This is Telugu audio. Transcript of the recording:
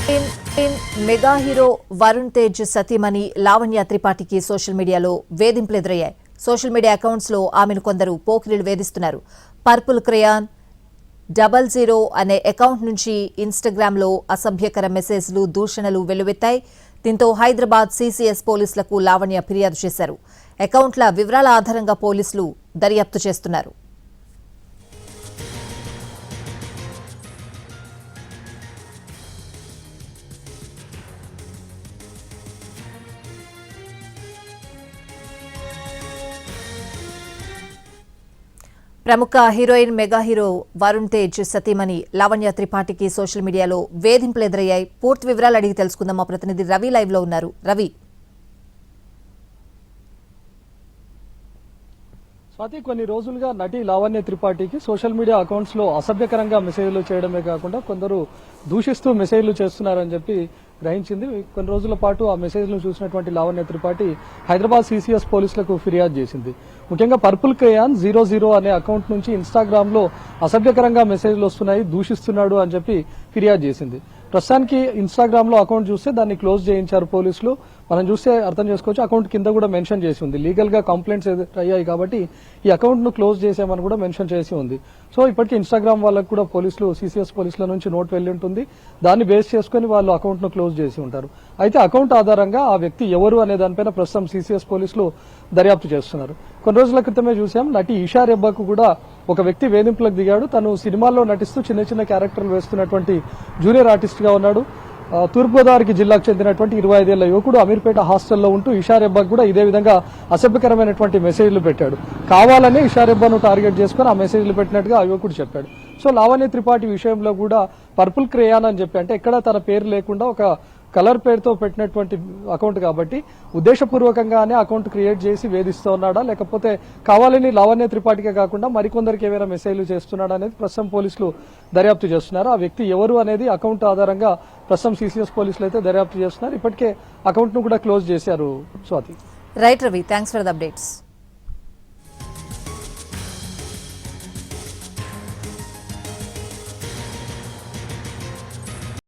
మెగా హీరో వరుణ్ తేజ్ సతీమణి లావణ్య త్రిపాఠికి సోషల్ మీడియాలో వేధింపులు ఎదురయ్యాయి. సోషల్ మీడియా అకౌంట్స్ లో ఆమెను కొందరు పోకిరీలు వేధిస్తున్నారు. పర్పుల్ క్రేయాన్ 00 అనే అకౌంట్ నుంచి ఇన్స్టాగ్రామ్ లో అసభ్యకర మెసేజ్లు, దూషణలు వెల్లువెత్తాయి. దీంతో హైదరాబాద్ సీసీఎస్ పోలీసులకు లావణ్య ఫిర్యాదు చేశారు. అకౌంట్ల వివరాల ఆధారంగా పోలీసులు దర్యాప్తు చేస్తున్నారు. ప్రముఖ heroine mega hero Varun Tej సతీమణి లావణ్య త్రిపాఠికి సోషల్ మీడియాలో వేధింపులు ఎదురయ్యాయి. పూర్తి వివరాలు అడిగి తెలుసుకుందాం. మా ప్రతినిధి రవి లైవ్ లో ఉన్నారు. రవి, స్వాతి, కొన్ని రోజులుగా నటి లావణ్య త్రిపాఠికి సోషల్ మీడియా అకౌంట్స్ లో అసభ్యకరంగా మెసేజ్లు చేయడమే కాకుండా కొందరు దూషిస్తూ మెసేజ్లు చేస్తున్నారని చెప్పి గ్రహించింది. కొన్ని రోజుల పాటు ఆ మెసేజ్లను చూసినటువంటి లావణ్య త్రిపాఠి హైదరాబాద్ సీసీఎస్ పోలీసులకు ఫిర్యాదు చేసింది. ముఖ్యంగా పర్పుల్ క్రేయాన్ 00 అనే అకౌంట్ నుంచి ఇన్స్టాగ్రామ్ లో అసభ్యకరంగా మెసేజ్లు వస్తున్నాయి, దూషిస్తున్నాడు అని చెప్పి ఫిర్యాదు చేసింది. ప్రస్తుతానికి ఇన్స్టాగ్రామ్ లో అకౌంట్ చూస్తే దాన్ని క్లోజ్ చేయించారు పోలీసులు. మనం చూస్తే అర్థం చేసుకోవచ్చు, అకౌంట్ కింద కూడా మెన్షన్ చేసి ఉంది. లీగల్ గా కంప్లైంట్స్ అయ్యాయి కాబట్టి ఈ అకౌంట్ ను క్లోజ్ చేసామని కూడా మెన్షన్ చేసి ఉంది. సో ఇప్పటికీ ఇన్స్టాగ్రామ్ వాళ్ళకు కూడా పోలీసులు, సీసీఎస్ పోలీసుల నుంచి నోట్ వెళ్లి ఉంటుంది. దాన్ని బేస్ చేసుకుని వాళ్ళు అకౌంట్ ను క్లోజ్ చేసి ఉంటారు. అయితే అకౌంట్ ఆధారంగా ఆ వ్యక్తి ఎవరు అనే దానిపైన ప్రస్తుతం సీసీఎస్ పోలీసులు దర్యాప్తు చేస్తున్నారు. కొన్ని రోజుల క్రితమే చూసాం, నటి ఈషా రెబ్బాకు కూడా ఒక వ్యక్తి వేధింపులకు దిగాడు. తను సినిమాల్లో నటిస్తూ చిన్న చిన్న క్యారెక్టర్లు వేస్తున్నటువంటి జూనియర్ ఆర్టిస్ట్ గా ఉన్నాడు. తూర్పుగోదావరి జిల్లాకు చెందినటువంటి 25 ఏళ్ల యువకుడు అమీర్పేట హాస్టల్లో ఉంటూ ఇషా రెబ్బాకు కూడా ఇదే విధంగా అసభ్యకరమైనటువంటి మెసేజ్లు పెట్టాడు. కావాలనే ఇషా రెబ్బాను టార్గెట్ చేసుకుని ఆ మెసేజ్లు పెట్టినట్టుగా ఆ యువకుడు చెప్పాడు. సో లావణ్య త్రిపాఠి విషయంలో కూడా పర్పుల్ క్రేయాన్ అని చెప్పి, అంటే ఎక్కడ తన పేరు లేకుండా ఒక కలర్ పేరుతో పెట్టినటువంటి అకౌంట్ కాబట్టి ఉద్దేశపూర్వకంగానే అకౌంట్ క్రియేట్ చేసి వేధిస్తూ ఉన్నాడా, లేకపోతే కావాలని లావణ్య త్రిపాఠికే కాకుండా మరికొందరికి ఏమైనా మెసేజ్లు చేస్తున్నాడా అనేది ప్రస్తుతం పోలీసులు దర్యాప్తు చేస్తున్నారు. ఆ వ్యక్తి ఎవరు అనేది అకౌంట్ ఆధారంగా ప్రస్తుతం సీసీఎస్ పోలీసులు అయితే దర్యాప్తు చేస్తున్నారు. ఇప్పటికే అకౌంట్ ను కూడా క్లోజ్ చేశారు. Swathi. Right Ravi, thanks for the updates.